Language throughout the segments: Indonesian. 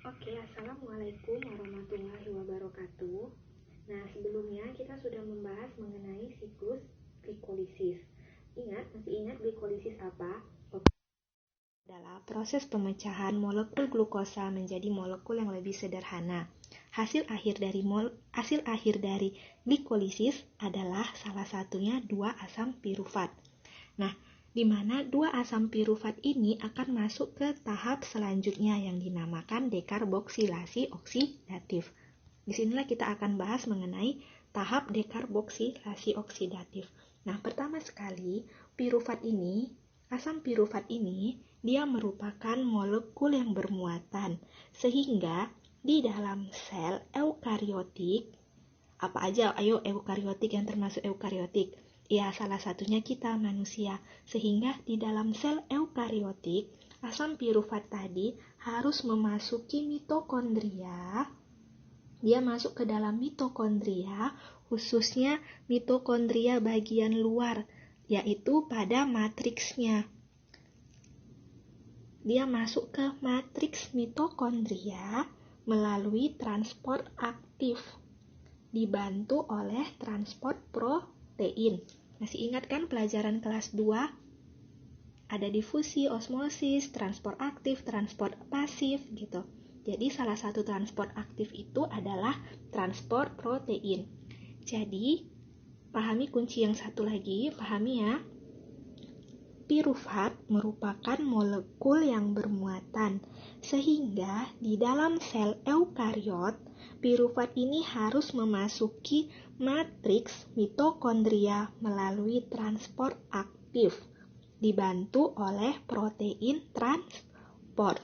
Oke, Assalamualaikum warahmatullahi wabarakatuh. Nah, sebelumnya kita sudah membahas mengenai siklus glikolisis. Masih ingat glikolisis apa? Adalah proses pemecahan molekul glukosa menjadi molekul yang lebih sederhana. Hasil akhir dari glikolisis adalah salah satunya 2 asam pirufat. Nah, di mana 2 asam pirufat ini akan masuk ke tahap selanjutnya yang dinamakan dekarboksilasi oksidatif. Disinilah kita akan bahas mengenai tahap dekarboksilasi oksidatif. Nah, pertama sekali, asam pirufat ini, dia merupakan molekul yang bermuatan, sehingga di dalam sel eukariotik, apa aja? Ayo, eukariotik yang termasuk eukariotik. Ya, salah satunya kita manusia. Sehingga di dalam sel eukariotik, asam pirufat tadi harus memasuki mitokondria. Dia masuk ke dalam mitokondria, khususnya mitokondria bagian luar, yaitu pada matriksnya. Dia masuk ke matriks mitokondria melalui transport aktif, dibantu oleh transport protein. Masih ingat kan pelajaran kelas 2? Ada difusi, osmosis, transport aktif, transport pasif gitu. Jadi salah satu transport aktif itu adalah transport protein. Jadi pahami kunci yang satu lagi, pahami ya. Pirufat merupakan molekul yang bermuatan, sehingga di dalam sel eukariot, pirufat ini harus memasuki matriks mitokondria melalui transport aktif, dibantu oleh protein transport.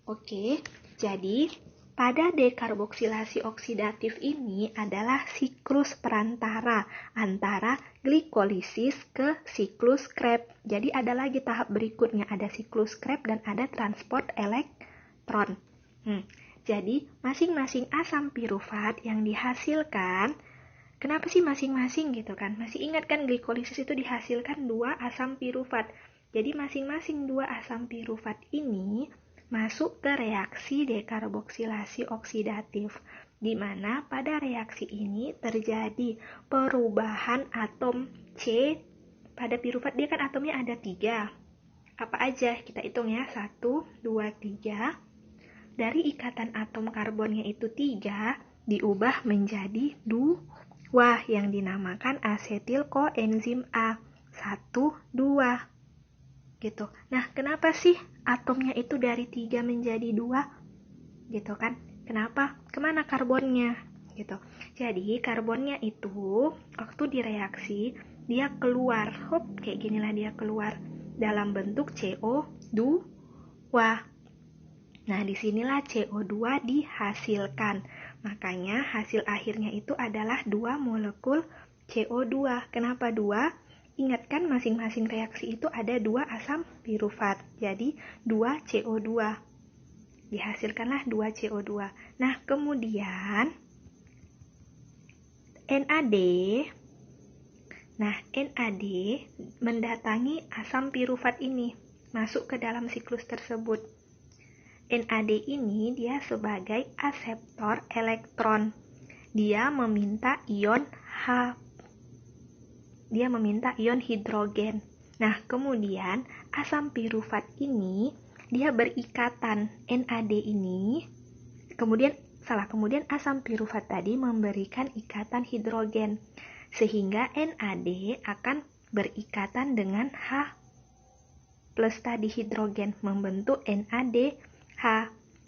Oke, jadi pada dekarboksilasi oksidatif ini adalah siklus perantara antara glikolisis ke siklus Krebs. Jadi ada lagi tahap berikutnya, ada siklus Krebs dan ada transport elektron. Jadi masing-masing asam pirufat yang dihasilkan, kenapa sih masing-masing gitu kan? Masih ingat kan glikolisis itu dihasilkan 2 asam pirufat. Jadi masing-masing 2 asam pirufat ini masuk ke reaksi dekarboksilasi oksidatif, di mana pada reaksi ini terjadi perubahan atom C. Pada pirufat dia kan atomnya ada 3. Apa aja? Kita hitung ya, 1, 2, 3. Dari ikatan atom karbonnya itu 3, diubah menjadi 2 yang dinamakan asetil koenzim A. 1, 2. Gitu. Nah, kenapa sih atomnya itu dari 3 menjadi 2? Gitu kan? Kenapa? Kemana karbonnya? Gitu. Jadi, karbonnya itu waktu direaksi, dia keluar. Kayak ginilah dia keluar dalam bentuk CO2. Nah, disinilah CO2 dihasilkan. Makanya hasil akhirnya itu adalah 2 molekul CO2. Kenapa 2? Ingat kan masing-masing reaksi itu ada 2 asam pirufat. Jadi 2 CO2. Dihasilkanlah 2 CO2. Nah, kemudian NAD. Nah, NAD mendatangi asam pirufat ini, masuk ke dalam siklus tersebut. NAD ini dia sebagai aseptor elektron. Dia meminta ion Dia meminta ion hidrogen. Nah, kemudian asam pirufat ini dia berikatan NAD ini. Kemudian asam pirufat tadi memberikan ikatan hidrogen, sehingga NAD akan berikatan dengan H plus tadi hidrogen, membentuk NADH.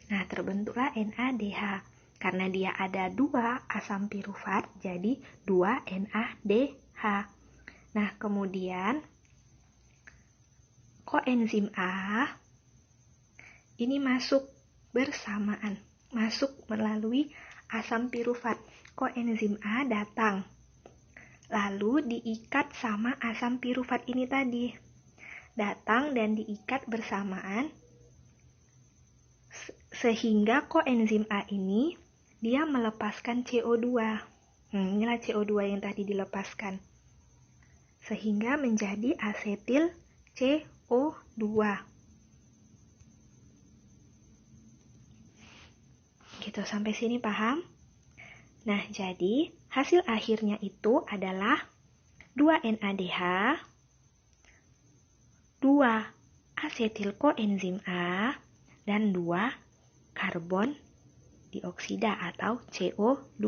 Nah, terbentuklah NADH. Karena dia ada 2 asam pirufat, jadi 2 NADH. Nah, kemudian koenzim A ini masuk bersamaan, masuk melalui asam pirufat. Koenzim A datang, lalu diikat sama asam pirufat ini tadi. Datang dan diikat bersamaan, sehingga koenzim A ini dia melepaskan CO2. Inilah CO2 yang tadi dilepaskan, sehingga menjadi asetil CO2. Gitu, sampai sini paham? Nah, jadi hasil akhirnya itu adalah 2 NADH, 2 asetil koenzim A, dan 2 karbon dioksida atau CO2.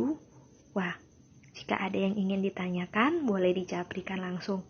Jika ada yang ingin ditanyakan, boleh dijaprikan langsung.